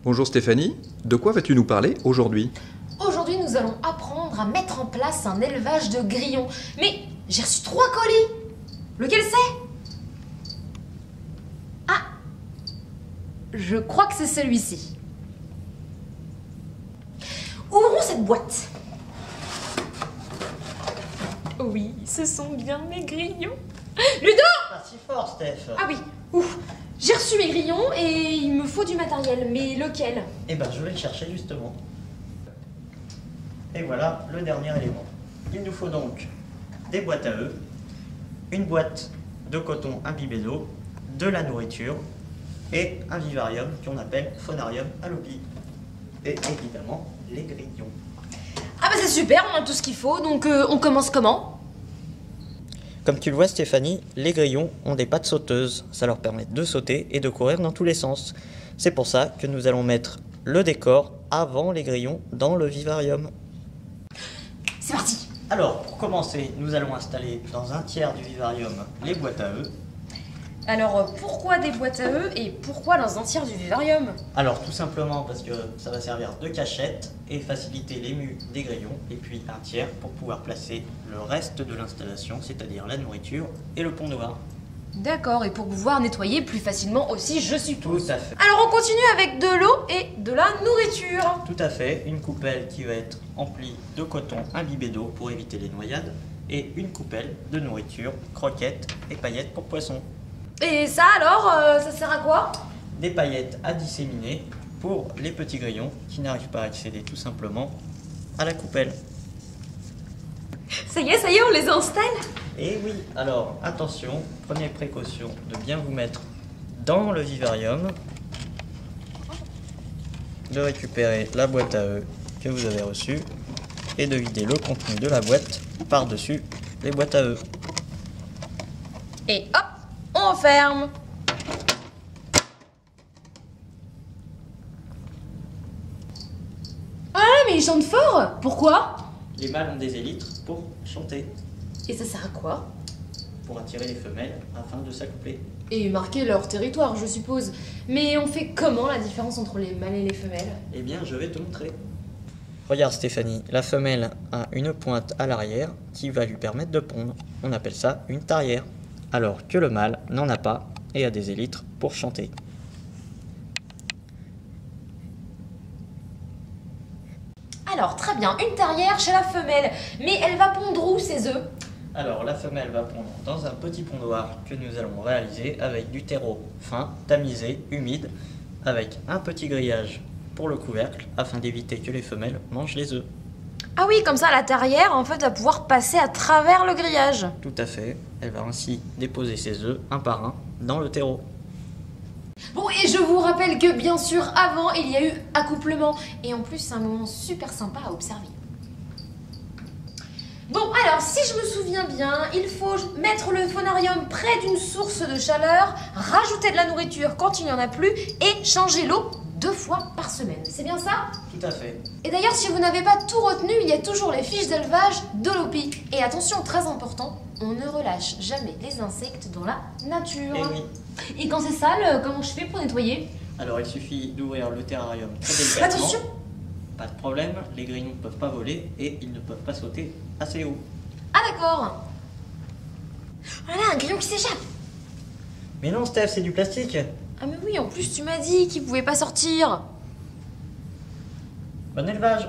Bonjour Stéphanie, de quoi vas-tu nous parler aujourd'hui? Aujourd'hui, nous allons apprendre à mettre en place un élevage de grillons. Mais j'ai reçu 3 colis. Lequel c'est? Ah, je crois que c'est celui-ci. Ouvrons cette boîte. Oui, ce sont bien mes grillons. Ludo! Pas si fort, Steph. Ah oui, ouf. J'ai reçu mes grillons et il me faut du matériel. Mais lequel? Eh ben, je vais le chercher justement. Et voilà le dernier élément. Il nous faut donc des boîtes à œufs, une boîte de coton imbibé d'eau, de la nourriture et un vivarium qu'on appelle phonarium à Lopi. Et évidemment, les grillons. Ah bah c'est super, on a tout ce qu'il faut. Donc on commence comment? Comme tu le vois, Stéphanie, les grillons ont des pattes sauteuses. Ça leur permet de sauter et de courir dans tous les sens. C'est pour ça que nous allons mettre le décor avant les grillons dans le vivarium. C'est parti. Alors, pour commencer, nous allons installer dans un tiers du vivarium les boîtes à œufs. Alors pourquoi des boîtes à œufs et pourquoi dans un tiers du vivarium? Alors, tout simplement parce que ça va servir de cachette et faciliter l'émue des grillons. Et puis un tiers pour pouvoir placer le reste de l'installation, c'est-à-dire la nourriture et le pont noir. D'accord, et pour pouvoir nettoyer plus facilement aussi, je suppose. Tout à fait. Alors on continue avec de l'eau et de la nourriture. Tout à fait. Une coupelle qui va être emplie de coton imbibé d'eau pour éviter les noyades. Et une coupelle de nourriture, croquettes et paillettes pour poissons. Et ça alors, ça sert à quoi? Des paillettes à disséminer pour les petits grillons qui n'arrivent pas à accéder tout simplement à la coupelle. Ça y est, on les installe. Et oui, alors attention, prenez précaution de bien vous mettre dans le vivarium, de récupérer la boîte à œufs que vous avez reçue et de vider le contenu de la boîte par-dessus les boîtes à œufs. Et hop, on ferme. Ah mais ils chantent fort. Pourquoi? Les mâles ont des élytres pour chanter, Et ça sert à quoi? pour attirer les femelles afin de s'accoupler. Et marquer leur territoire, je suppose. Mais on fait comment la différence entre les mâles et les femelles? Eh bien, je vais te montrer. Regarde Stéphanie, la femelle a une pointe à l'arrière qui va lui permettre de pondre. On appelle ça une tarière. Alors que le mâle n'en a pas et a des élytres pour chanter. Alors, très bien, une tarière chez la femelle. Mais elle va pondre où ses œufs? Alors la femelle va pondre dans un petit pond noir que nous allons réaliser avec du terreau fin, tamisé, humide, avec un petit grillage pour le couvercle afin d'éviter que les femelles mangent les œufs. Ah oui, comme ça la tarière en fait va pouvoir passer à travers le grillage. Tout à fait, elle va ainsi déposer ses œufs un par un dans le terreau. Bon, et je vous rappelle que bien sûr, avant, il y a eu accouplement. Et en plus, c'est un moment super sympa à observer. Bon, alors, si je me souviens bien, il faut mettre le phonarium près d'une source de chaleur, rajouter de la nourriture quand il n'y en a plus et changer l'eau 2 fois par semaine. C'est bien ça? Tout à fait. Et d'ailleurs, si vous n'avez pas tout retenu, il y a toujours les fiches d'élevage de l'OPI. Et attention, très important, on ne relâche jamais les insectes dans la nature. Et oui. Et quand c'est sale, comment je fais pour nettoyer? Alors il suffit d'ouvrir le terrarium très délicatement. Attention! Pas de problème, les grillons ne peuvent pas voler et ils ne peuvent pas sauter assez haut. Ah d'accord. Voilà, un grillon qui s'échappe. Mais non Steph, c'est du plastique. Ah mais oui, en plus tu m'as dit qu'il pouvait pas sortir. Bon élevage.